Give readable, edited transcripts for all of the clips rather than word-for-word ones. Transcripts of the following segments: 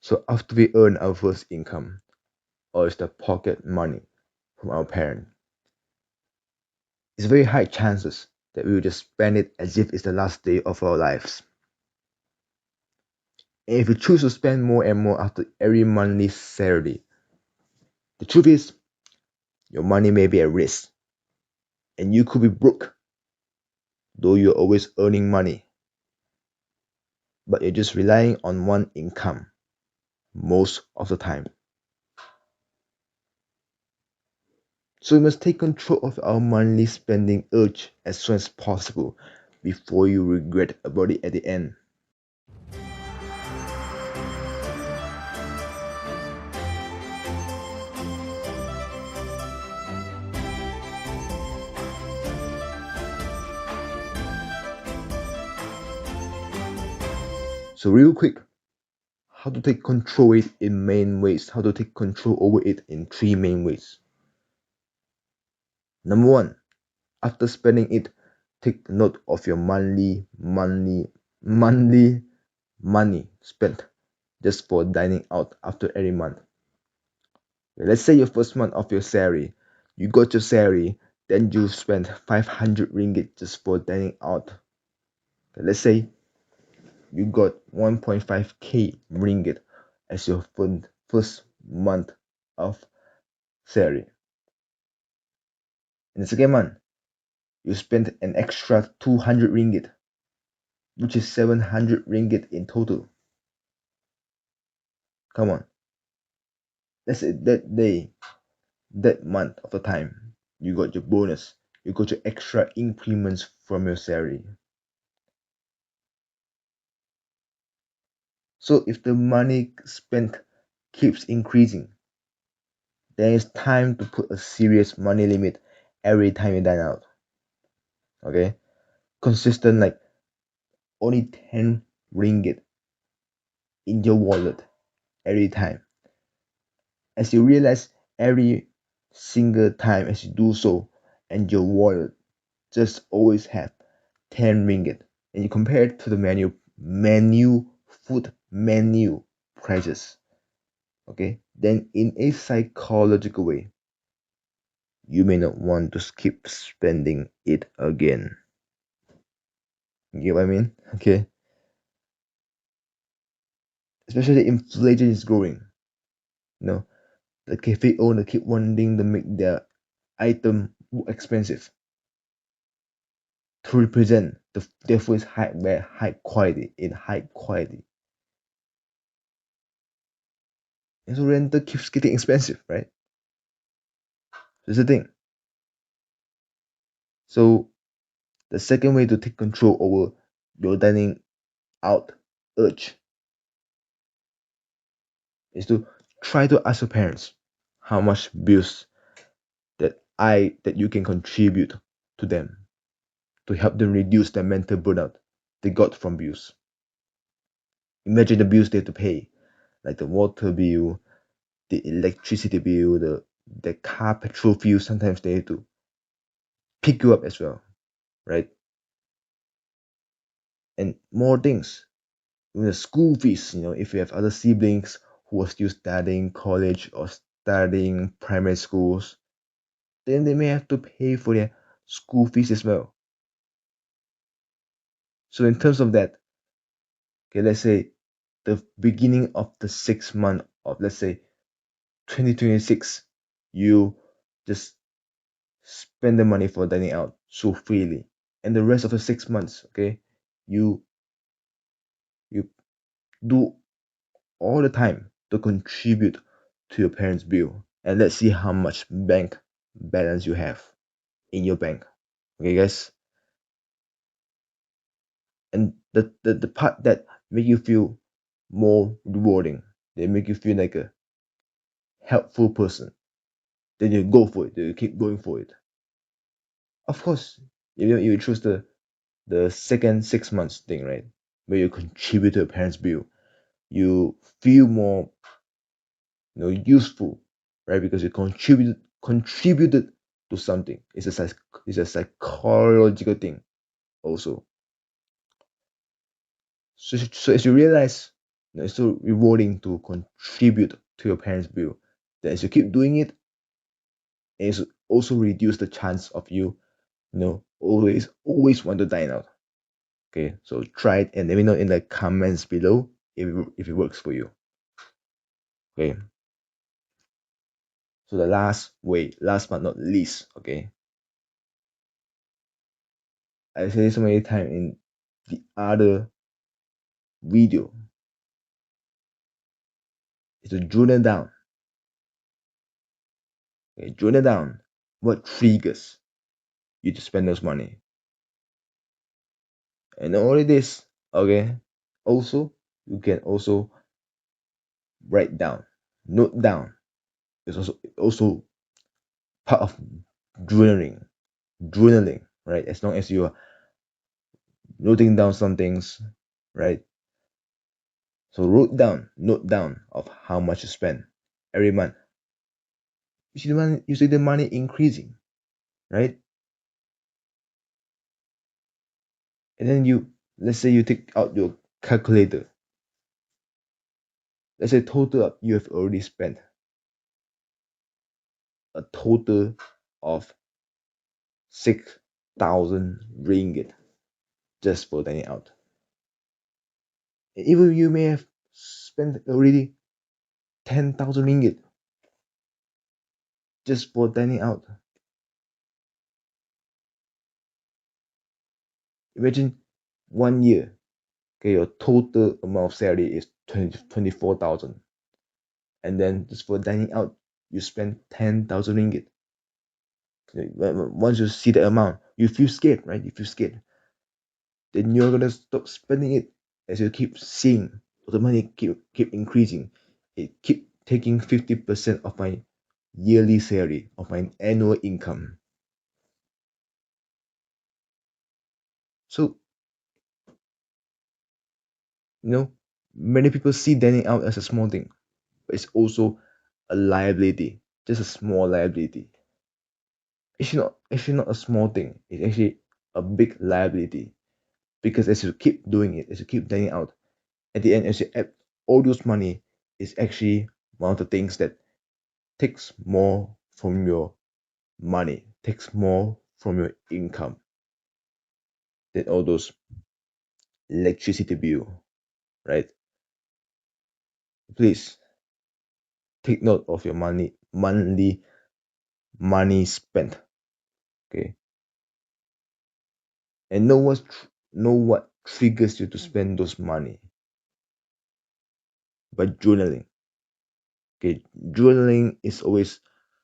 So after we earn our first income, or it's the pocket money from our parent, it's very high chances that we will just spend it as if it's the last day of our lives. And if you choose to spend more and more after every monthly salary, the truth is your money may be at risk and you could be broke, though you're always earning money, but you're just relying on one income most of the time. So we must take control of our monthly spending urge as soon as possible before you regret about it at the end. So real quick, how to take control it in main ways, how to take control over it in three main ways. Number one, after spending it, take note of your monthly money spent just for dining out after every month. Let's say your first month of your salary, you got your salary, then you spent 500 ringgit just for dining out. Let's say you got 1.5k ringgit as your first month of salary. In the second month, you spent an extra 200 ringgit, which is 700 ringgit in total. Come on. Let's say that day, that month of the time, you got your bonus, you got your extra increments from your salary. So if the money spent keeps increasing, then it's time to put a serious money limit every time you dine out. Okay? Consistent, like only 10 ringgit in your wallet every time. As you realize every single time as you do so, and your wallet just always have 10 ringgit, and you compare it to the food menu prices, okay, then in a psychological way, you may not want to keep spending it again. You get what I mean? Okay. Especially inflation is growing. You know, the cafe owner keep wanting to make their item more expensive to represent their food is high quality, in high quality. And so rental keeps getting expensive, right? That's the thing. So the second way to take control over your dining out urge is to try to ask your parents how much bills that you can contribute to them to help them reduce their mental burnout they got from bills. Imagine the bills they have to pay, like the water bill, the electricity bill, the car petrol fuel. Sometimes they have to pick you up as well, right? And more things. Even the school fees, if you have other siblings who are still studying college or studying primary schools, then they may have to pay for their school fees as well. So in terms of that, okay, let's say the beginning of the 6 month of, let's say, 2026, you just spend the money for dining out so freely, and the rest of the 6 months, okay, you you do all the time to contribute to your parents' bill, and let's see how much bank balance you have in your bank. Okay, guys. And the part that make you feel more rewarding, they make you feel like a helpful person, then you go for it, then you keep going for it. Of course, you choose the second 6 months thing, right? Where you contribute to your parents' bill, you feel more, useful, right? Because you contributed to something. It's a psychological thing also. So as you realize, It's so rewarding to contribute to your parents' bill. Then as you keep doing it, it's also reduce the chance of you, always want to dine out. Okay, so try it and let me know in the comments below if it works for you. Okay. So the last but not least, okay, I say so many times in the other video, is to journal down. Okay, journal down what triggers you to spend those money. And not only this, okay, also you can also write down, note down. It's also part of journaling. Journaling, right? As long as you are noting down some things, right? So note down of how much you spend every month. You see the money increasing, right? And then let's say you take out your calculator. Let's say total up you have already spent a total of 6,000 ringgit just for dining out. And even you may have spent already 10,000 ringgit just for dining out. Imagine 1 year, okay, your total amount of salary is 24,000. And then just for dining out, you spend 10,000 ringgit. Okay, once you see the amount, you feel scared, right? You feel scared. Then you're gonna stop spending it as you keep seeing the money keep increasing. It keep taking 50% of my yearly salary, of my annual income. So, you know, many people see dining out as a small thing, but it's also a liability, just a small liability. Actually not a small thing. It's actually a big liability because as you keep doing it, as you keep dining out, at the end, as you add all those money, it's actually one of the things that takes more from your money, takes more from your income than all those electricity bill, right? Please take note of your monthly money spent, okay? And know what triggers you to spend those money by journaling. Okay, journaling is always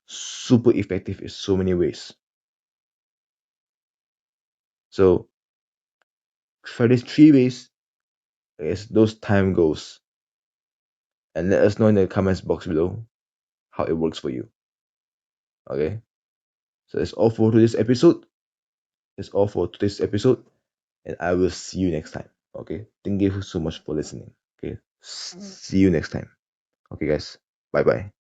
super effective in so many ways. So try these 3 ways as those time goes, and let us know in the comments box below how it works for you. Okay, so that's all for today's episode. That's all for today's episode, and I will see you next time. Okay, thank you so much for listening. Okay, see you next time. Okay, guys, bye bye.